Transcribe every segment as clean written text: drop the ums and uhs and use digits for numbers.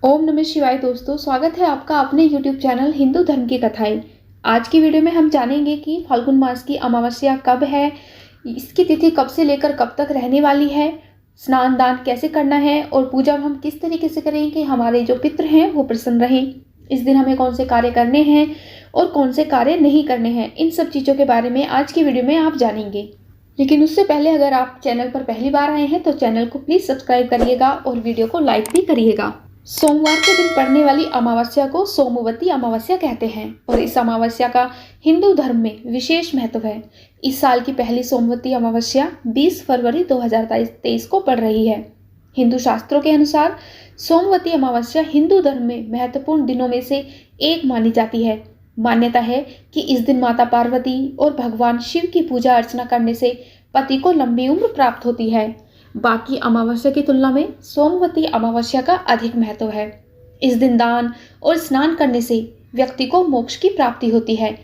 ओम नमः शिवाय दोस्तों, स्वागत है आपका अपने YouTube चैनल हिंदू धर्म की कथाएं। आज की वीडियो में हम जानेंगे कि फाल्गुन मास की अमावस्या कब है, इसकी तिथि कब से लेकर कब तक रहने वाली है, स्नान दान कैसे करना है और पूजा हम किस तरीके से करें कि हमारे जो पितृ हैं वो प्रसन्न रहें। इस दिन हमें कौन से कार्य करने हैं और कौन से कार्य नहीं करने हैं, इन सब चीज़ों के बारे में आज की वीडियो में आप जानेंगे। लेकिन उससे पहले अगर आप चैनल पर पहली बार आए हैं तो चैनल को प्लीज़ सब्सक्राइब करिएगा और वीडियो को लाइक भी करिएगा। सोमवार के दिन पड़ने वाली अमावस्या को सोमवती अमावस्या कहते हैं और इस अमावस्या का हिंदू धर्म में विशेष महत्व है। इस साल की पहली सोमवती अमावस्या 20 फरवरी 2023 को पड़ रही है। हिंदू शास्त्रों के अनुसार सोमवती अमावस्या हिंदू धर्म में महत्वपूर्ण दिनों में से एक मानी जाती है। मान्यता है कि इस दिन माता पार्वती और भगवान शिव की पूजा अर्चना करने से पति को लंबी उम्र प्राप्त होती है। बाकी अमावस्या की तुलना में सोमवती अमावस्या का अधिक महत्व है। इस दिन दान और स्नान करने से व्यक्ति को मोक्ष की प्राप्ति होती है।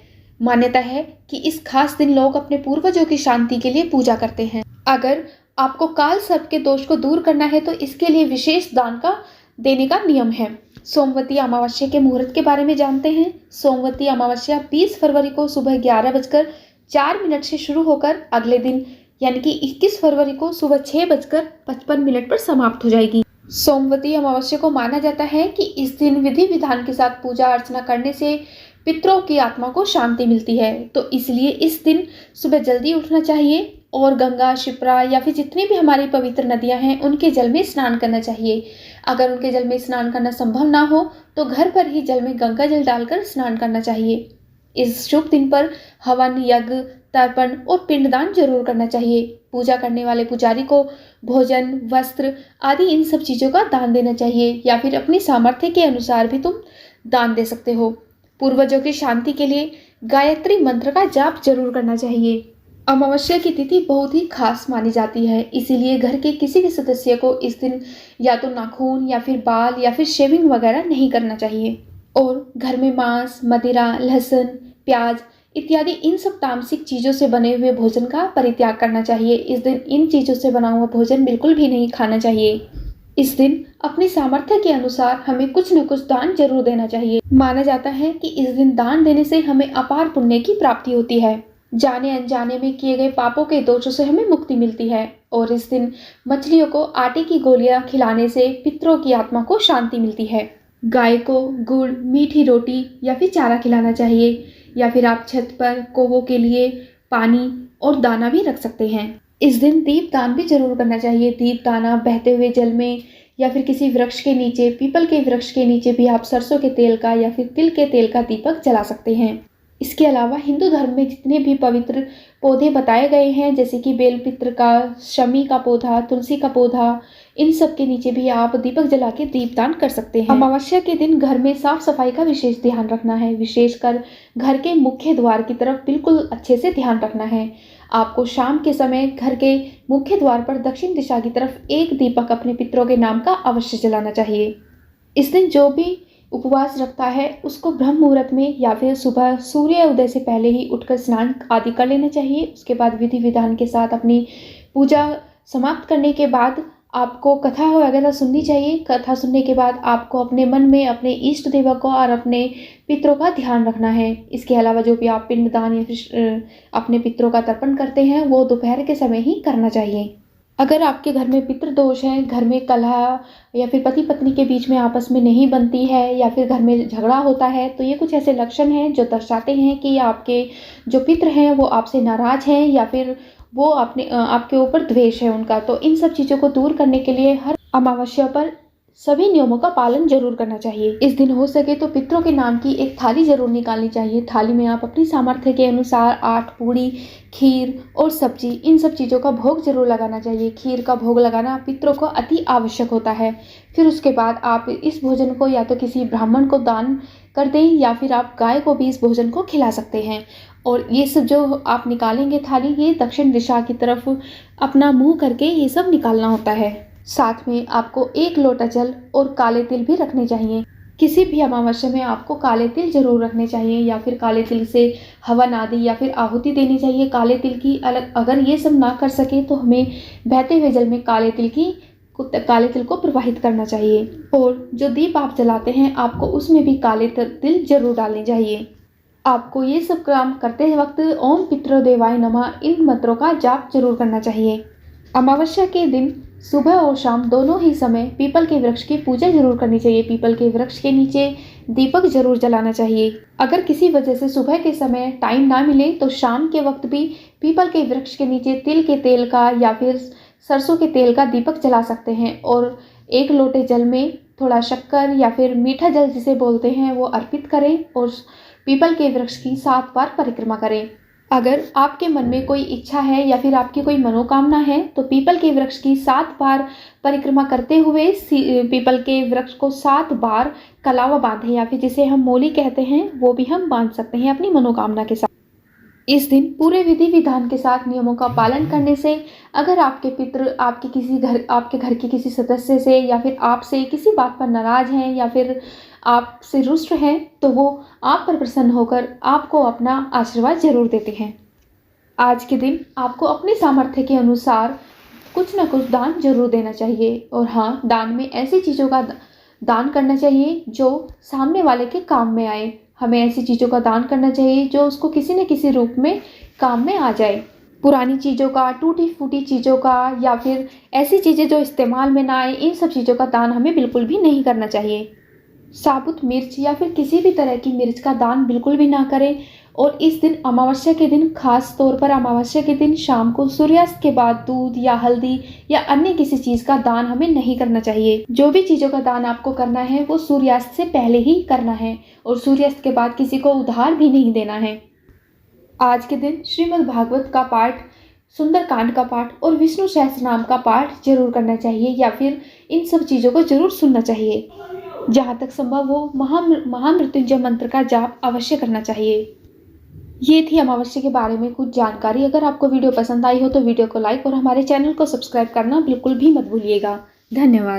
मान्यता है कि इस खास दिन लोग अपने पूर्वजों की शांति के लिए पूजा करते हैं। अगर आपको काल सर्प के दोष को दूर करना है तो इसके लिए विशेष दान का देने का नियम है। सोमवती अमावस्या के मुहूर्त के बारे में जानते हैं। सोमवती अमावस्या 20 फरवरी को सुबह 11:04 से शुरू होकर अगले दिन यानी कि 21 फरवरी को सुबह 6:55 पर समाप्त हो जाएगी। सोमवती अमावस्या को माना जाता है कि इस दिन विधि विधान के साथ पूजा अर्चना करने से पितरों की आत्मा को शांति मिलती है, तो इसलिए इस दिन सुबह जल्दी उठना चाहिए और गंगा, शिप्रा या फिर जितनी भी हमारी पवित्र नदियां हैं उनके जल में स्नान करना चाहिए। अगर उनके जल में स्नान करना संभव ना हो तो घर पर ही जल में गंगा जल डालकर स्नान करना चाहिए। इस शुभ दिन पर हवन, यज्ञ, तर्पण और पिंडदान जरूर करना चाहिए। पूजा करने वाले पुजारी को भोजन, वस्त्र आदि इन सब चीज़ों का दान देना चाहिए या फिर अपनी सामर्थ्य के अनुसार भी तुम दान दे सकते हो। पूर्वजों की शांति के लिए गायत्री मंत्र का जाप जरूर करना चाहिए। अमावस्या की तिथि बहुत ही खास मानी जाती है, इसीलिए घर के किसी भी सदस्य को इस दिन या तो नाखून या फिर बाल या फिर शेविंग वगैरह नहीं करना चाहिए और घर में मांस, मदिरा, लहसुन, प्याज इत्यादि इन सब तामसिक चीज़ों से बने हुए भोजन का परित्याग करना चाहिए। इस दिन इन चीज़ों से बना हुआ भोजन बिल्कुल भी नहीं खाना चाहिए। इस दिन अपनी सामर्थ्य के अनुसार हमें कुछ न कुछ दान जरूर देना चाहिए। माना जाता है कि इस दिन दान देने से हमें अपार पुण्य की प्राप्ति होती है। जाने अनजाने में किए गए पापों के दोषों से हमें मुक्ति मिलती है और इस दिन मछलियों को आटे की गोलियां खिलाने से पितरों की आत्मा को शांति मिलती है। गाय को गुड़, मीठी रोटी या फिर चारा खिलाना चाहिए या फिर आप छत पर कौवों के लिए पानी और दाना भी रख सकते हैं। इस दिन दीप दान भी जरूर करना चाहिए। दीप दाना बहते हुए जल में या फिर किसी वृक्ष के नीचे, पीपल के वृक्ष के नीचे भी आप सरसों के तेल का या फिर तिल के तेल का दीपक जला सकते हैं। इसके अलावा हिंदू धर्म में जितने भी पवित्र पौधे बताए गए हैं जैसे कि बेलपत्र का, शमी का पौधा, तुलसी का पौधा, इन सब के नीचे भी आप दीपक जला के दीपदान कर सकते हैं। अमावस्या के दिन घर में साफ सफाई का विशेष ध्यान रखना है। विशेषकर घर के मुख्य द्वार की तरफ बिल्कुल अच्छे से ध्यान रखना है। आपको शाम के समय घर के मुख्य द्वार पर दक्षिण दिशा की तरफ एक दीपक अपने पितरों के नाम का अवश्य जलाना चाहिए। इस दिन जो भी उपवास रखता है उसको ब्रह्म मुहूर्त में या फिर सुबह सूर्य उदय से पहले ही उठकर स्नान आदि कर लेना चाहिए। उसके बाद विधि विधान के साथ अपनी पूजा समाप्त करने के बाद आपको कथा वगैरह सुननी चाहिए। कथा सुनने के बाद आपको अपने मन में अपने इष्ट देवता को और अपने पितरों का ध्यान रखना है। इसके अलावा जो भी आप पिंडदान या फिर अपने पितरों का तर्पण करते हैं वो दोपहर के समय ही करना चाहिए। अगर आपके घर में पितृदोष है, घर में कलह या फिर पति पत्नी के बीच में आपस में नहीं बनती है या फिर घर में झगड़ा होता है तो ये कुछ ऐसे लक्षण हैं जो दर्शाते हैं कि आपके जो पितृ हैं वो आपसे नाराज हैं या फिर वो आपके ऊपर द्वेष है उनका। तो इन सब चीज़ों को दूर करने के लिए हर अमावस्या पर सभी नियमों का पालन जरूर करना चाहिए। इस दिन हो सके तो पितरों के नाम की एक थाली जरूर निकालनी चाहिए। थाली में आप अपनी सामर्थ्य के अनुसार 8 पूड़ी, खीर और सब्जी इन सब चीज़ों का भोग जरूर लगाना चाहिए। खीर का भोग लगाना पितरों को अति आवश्यक होता है। फिर उसके बाद आप इस भोजन को या तो किसी ब्राह्मण को दान कर दें या फिर आप गाय को भी इस भोजन को खिला सकते हैं। और ये सब जो आप निकालेंगे थाली, ये दक्षिण दिशा की तरफ अपना मुंह करके ये सब निकालना होता है। साथ में आपको 1 लोटा जल और काले तिल भी रखने चाहिए। किसी भी अमावस्या में आपको काले तिल जरूर रखने चाहिए या फिर काले तिल से हवन आदि या फिर आहुति देनी चाहिए काले तिल की। अलग अगर ये सब ना कर सके तो हमें बहते हुए जल में काले तिल की काले तिल को प्रवाहित करना चाहिए। और जो दीप आप जलाते हैं आपको उसमें भी काले तिल जरूर डालने चाहिए। आपको ये सब काम करते वक्त ओम पितृदेवाय नमः इन मंत्रों का जाप जरूर करना चाहिए। अमावस्या के दिन सुबह और शाम दोनों ही समय पीपल के वृक्ष की पूजा जरूर करनी चाहिए। पीपल के वृक्ष के नीचे दीपक जरूर जलाना चाहिए। अगर किसी वजह से सुबह के समय टाइम ना मिले तो शाम के वक्त भी पीपल के वृक्ष के नीचे तिल के तेल का या फिर सरसों के तेल का दीपक जला सकते हैं और एक लोटे जल में थोड़ा शक्कर या फिर मीठा जल जिसे बोलते हैं वो अर्पित करें और पीपल के वृक्ष की 7 बार परिक्रमा करें। अगर आपके मन में कोई इच्छा है या फिर आपकी कोई मनोकामना है तो पीपल के वृक्ष की 7 बार परिक्रमा करते हुए पीपल के वृक्ष को 7 बार कलावा बांधें या फिर जिसे हम मोली कहते हैं वो भी हम बांध सकते हैं अपनी मनोकामना के साथ। इस दिन पूरे विधि विधान के साथ नियमों का पालन करने से अगर आपके पितृ आपके घर के किसी सदस्य से या फिर आपसे किसी बात पर नाराज हैं या फिर आपसे रुष्ट हैं तो वो आप पर प्रसन्न होकर आपको अपना आशीर्वाद जरूर देते हैं। आज के दिन आपको अपने सामर्थ्य के अनुसार कुछ न कुछ दान जरूर देना चाहिए। और हाँ, दान में ऐसी चीज़ों का दान करना चाहिए जो सामने वाले के काम में आए। हमें ऐसी चीज़ों का दान करना चाहिए जो उसको किसी न किसी रूप में काम में आ जाए। पुरानी चीज़ों का, टूटी फूटी चीज़ों का या फिर ऐसी चीज़ें जो इस्तेमाल में ना आए, इन सब चीज़ों का दान हमें बिल्कुल भी नहीं करना चाहिए। साबुत मिर्च या फिर किसी भी तरह की मिर्च का दान बिल्कुल भी ना करें। और इस दिन अमावस्या के दिन खास तौर पर अमावस्या के दिन शाम को सूर्यास्त के बाद दूध या हल्दी या अन्य किसी चीज़ का दान हमें नहीं करना चाहिए। जो भी चीज़ों का दान आपको करना है वो सूर्यास्त से पहले ही करना है और सूर्यास्त के बाद किसी को उधार भी नहीं देना है। आज के दिन श्रीमद् भागवत का पाठ, सुंदरकांड का पाठ और विष्णु सहस्त्रनाम का पाठ जरूर करना चाहिए या फिर इन सब चीज़ों को जरूर सुनना चाहिए। जहाँ तक संभव हो महामृत्युंजय मंत्र का जाप अवश्य करना चाहिए। ये थी अमावस्या के बारे में कुछ जानकारी। अगर आपको वीडियो पसंद आई हो तो वीडियो को लाइक और हमारे चैनल को सब्सक्राइब करना बिल्कुल भी मत भूलिएगा। धन्यवाद।